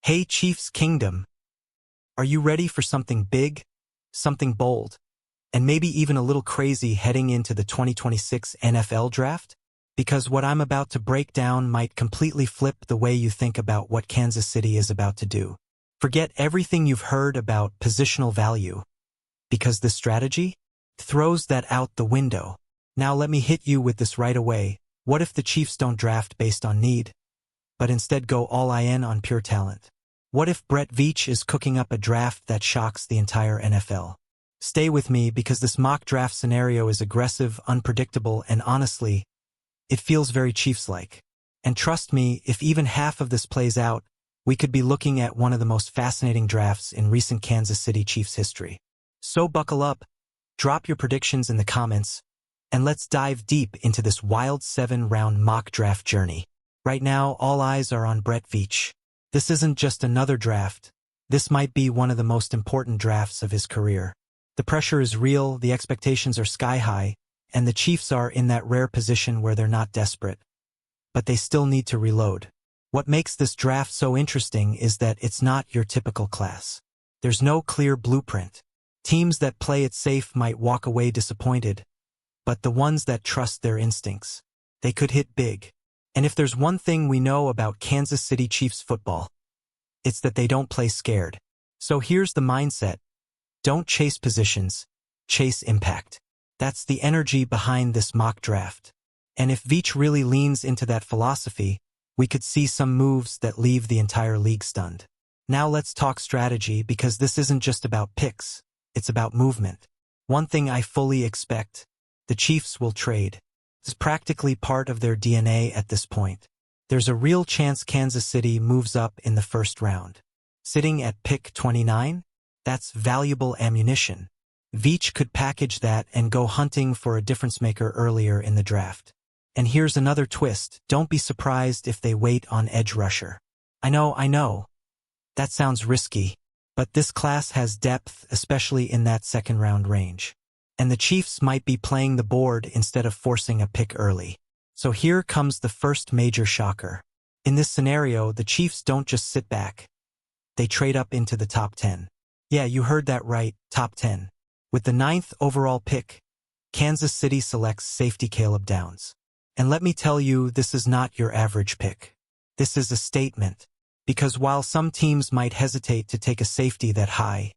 Hey Chiefs Kingdom, are you ready for something big, something bold, and maybe even a little crazy heading into the 2026 NFL Draft? Because what I'm about to break down might completely flip the way you think about what Kansas City is about to do. Forget everything you've heard about positional value, because this strategy throws that out the window. Now let me hit you with this right away. What if the Chiefs don't draft based on need, but instead go all in on pure talent? What if Brett Veach is cooking up a draft that shocks the entire NFL? Stay with me because this mock draft scenario is aggressive, unpredictable, and honestly, it feels very Chiefs-like. And trust me, if even half of this plays out, we could be looking at one of the most fascinating drafts in recent Kansas City Chiefs history. So buckle up, drop your predictions in the comments, and let's dive deep into this wild 7-round mock draft journey. Right now, all eyes are on Brett Veach. This isn't just another draft. This might be one of the most important drafts of his career. The pressure is real, the expectations are sky high, and the Chiefs are in that rare position where they're not desperate. But they still need to reload. What makes this draft so interesting is that it's not your typical class. There's no clear blueprint. Teams that play it safe might walk away disappointed, but the ones that trust their instincts, they could hit big. And if there's one thing we know about Kansas City Chiefs football, it's that they don't play scared. So here's the mindset. Don't chase positions, chase impact. That's the energy behind this mock draft. And if Veach really leans into that philosophy, we could see some moves that leave the entire league stunned. Now let's talk strategy, because this isn't just about picks, it's about movement. One thing I fully expect, the Chiefs will trade. It's practically part of their DNA at this point. There's a real chance Kansas City moves up in the first round. Sitting at pick 29? That's valuable ammunition. Veach could package that and go hunting for a difference maker earlier in the draft. And here's another twist. Don't be surprised if they wait on edge rusher. I know. That sounds risky, but this class has depth, especially in that second-round range. And the Chiefs might be playing the board instead of forcing a pick early. So here comes the first major shocker. In this scenario, the Chiefs don't just sit back. They trade up into the top 10. Yeah, you heard that right, top 10. With the 9th overall pick, Kansas City selects safety Caleb Downs. And let me tell you, this is not your average pick. This is a statement. Because while some teams might hesitate to take a safety that high,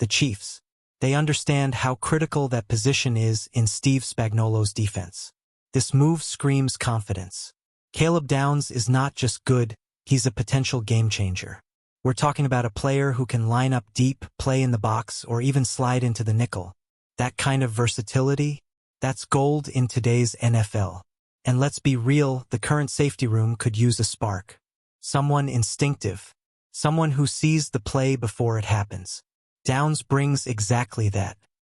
the Chiefs, they understand how critical that position is in Steve Spagnuolo's defense. This move screams confidence. Caleb Downs is not just good, he's a potential game changer. We're talking about a player who can line up deep, play in the box, or even slide into the nickel. That kind of versatility, that's gold in today's NFL. And let's be real, the current safety room could use a spark. Someone instinctive. Someone who sees the play before it happens. Downs brings exactly that.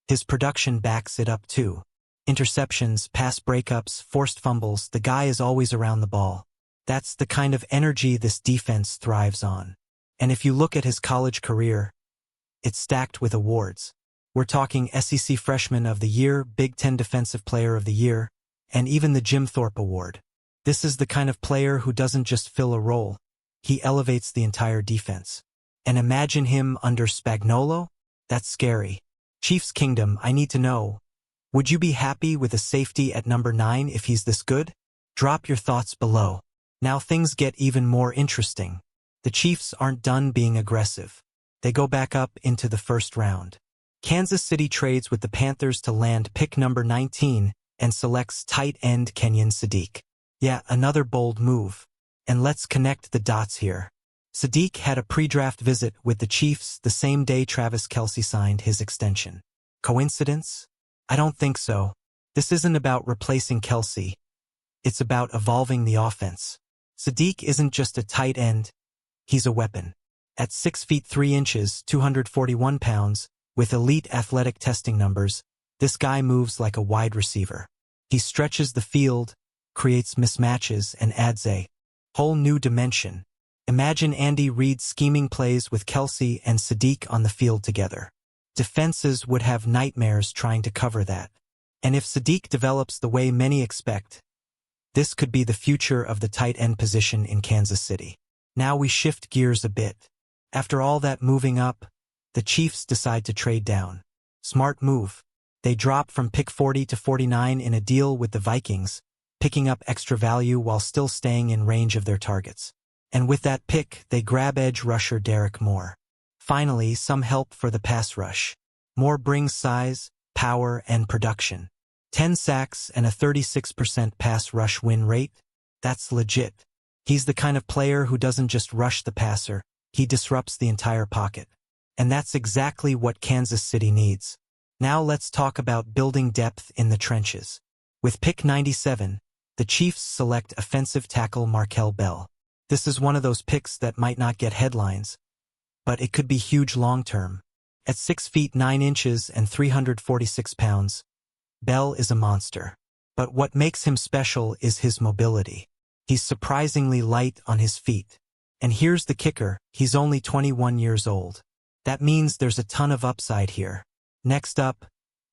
His production backs it up too. Interceptions, pass breakups, forced fumbles, the guy is always around the ball. That's the kind of energy this defense thrives on. And if you look at his college career, it's stacked with awards. We're talking SEC Freshman of the Year, Big Ten Defensive Player of the Year, and even the Jim Thorpe Award. This is the kind of player who doesn't just fill a role, he elevates the entire defense. And imagine him under Spagnuolo? That's scary. Chiefs Kingdom, I need to know, would you be happy with a safety at number 9 if he's this good? Drop your thoughts below. Now things get even more interesting. The Chiefs aren't done being aggressive. They go back up into the first round. Kansas City trades with the Panthers to land pick number 19 and selects tight end Kenyon Sadiq. Yeah, another bold move. And let's connect the dots here. Sadiq had a pre-draft visit with the Chiefs the same day Travis Kelce signed his extension. Coincidence? I don't think so. This isn't about replacing Kelce. It's about evolving the offense. Sadiq isn't just a tight end. He's a weapon. At 6 feet 3 inches, 241 pounds, with elite athletic testing numbers, this guy moves like a wide receiver. He stretches the field, creates mismatches, and adds a whole new dimension. Imagine Andy Reid scheming plays with Kelce and Sadiq on the field together. Defenses would have nightmares trying to cover that. And if Sadiq develops the way many expect, this could be the future of the tight end position in Kansas City. Now we shift gears a bit. After all that moving up, the Chiefs decide to trade down. Smart move. They drop from pick 40 to 49 in a deal with the Vikings, picking up extra value while still staying in range of their targets. And with that pick, they grab edge rusher Derek Moore. Finally, some help for the pass rush. Moore brings size, power, and production. 10 sacks and a 36% pass rush win rate? That's legit. He's the kind of player who doesn't just rush the passer, he disrupts the entire pocket. And that's exactly what Kansas City needs. Now let's talk about building depth in the trenches. With pick 97, the Chiefs select offensive tackle Markel Bell. This is one of those picks that might not get headlines, but it could be huge long-term. At 6 feet 9 inches and 346 pounds, Bell is a monster. But what makes him special is his mobility. He's surprisingly light on his feet. And here's the kicker, he's only 21 years old. That means there's a ton of upside here. Next up,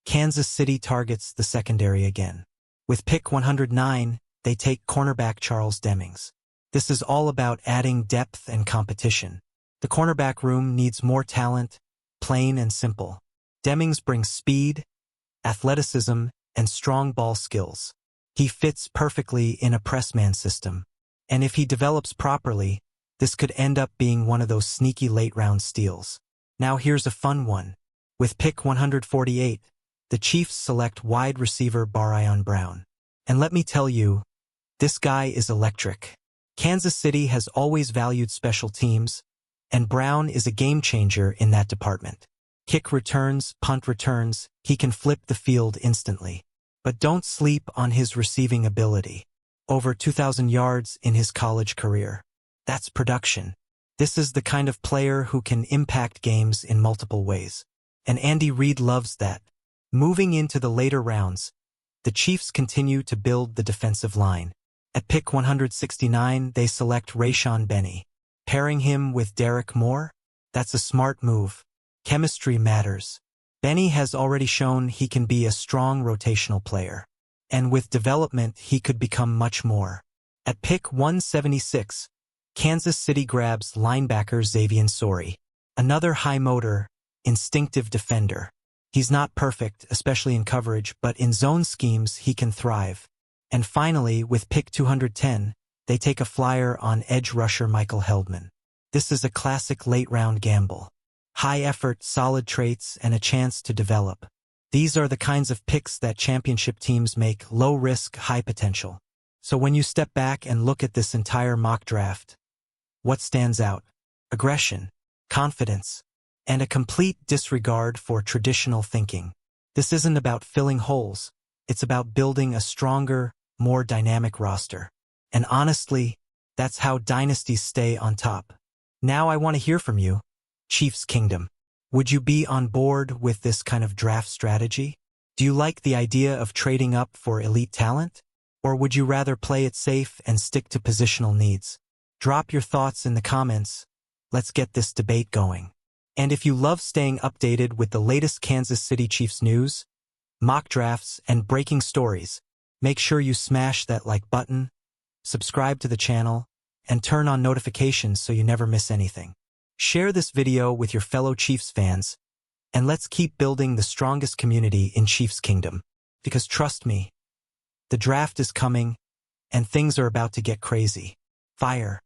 Kansas City targets the secondary again. With pick 109, they take cornerback Charles Demings. This is all about adding depth and competition. The cornerback room needs more talent, plain and simple. Demings brings speed, athleticism, and strong ball skills. He fits perfectly in a press-man system. And if he develops properly, this could end up being one of those sneaky late-round steals. Now here's a fun one. With pick 148, the Chiefs select wide receiver Barion Brown. And let me tell you, this guy is electric. Kansas City has always valued special teams, and Brown is a game-changer in that department. Kick returns, punt returns, he can flip the field instantly. But don't sleep on his receiving ability. Over 2,000 yards in his college career. That's production. This is the kind of player who can impact games in multiple ways. And Andy Reid loves that. Moving into the later rounds, the Chiefs continue to build the defensive line. At pick 169, they select Rayshon Benny. Pairing him with Derek Moore? That's a smart move. Chemistry matters. Benny has already shown he can be a strong rotational player. And with development, he could become much more. At pick 176, Kansas City grabs linebacker Xavier Sori. Another high-motor, instinctive defender. He's not perfect, especially in coverage, but in zone schemes, he can thrive. And finally, with pick 210, they take a flyer on edge rusher Michael Heldman. This is a classic late-round gamble. High effort, solid traits, and a chance to develop. These are the kinds of picks that championship teams make, low risk, high potential. So when you step back and look at this entire mock draft, what stands out? Aggression, confidence, and a complete disregard for traditional thinking. This isn't about filling holes. It's about building a stronger, more dynamic roster. And honestly, that's how dynasties stay on top. Now I want to hear from you. Chiefs Kingdom. Would you be on board with this kind of draft strategy? Do you like the idea of trading up for elite talent? Or would you rather play it safe and stick to positional needs? Drop your thoughts in the comments. Let's get this debate going. And if you love staying updated with the latest Kansas City Chiefs news, mock drafts, and breaking stories, make sure you smash that like button, subscribe to the channel, and turn on notifications so you never miss anything. Share this video with your fellow Chiefs fans, and let's keep building the strongest community in Chiefs Kingdom. Because trust me, the draft is coming, and things are about to get crazy. Fire.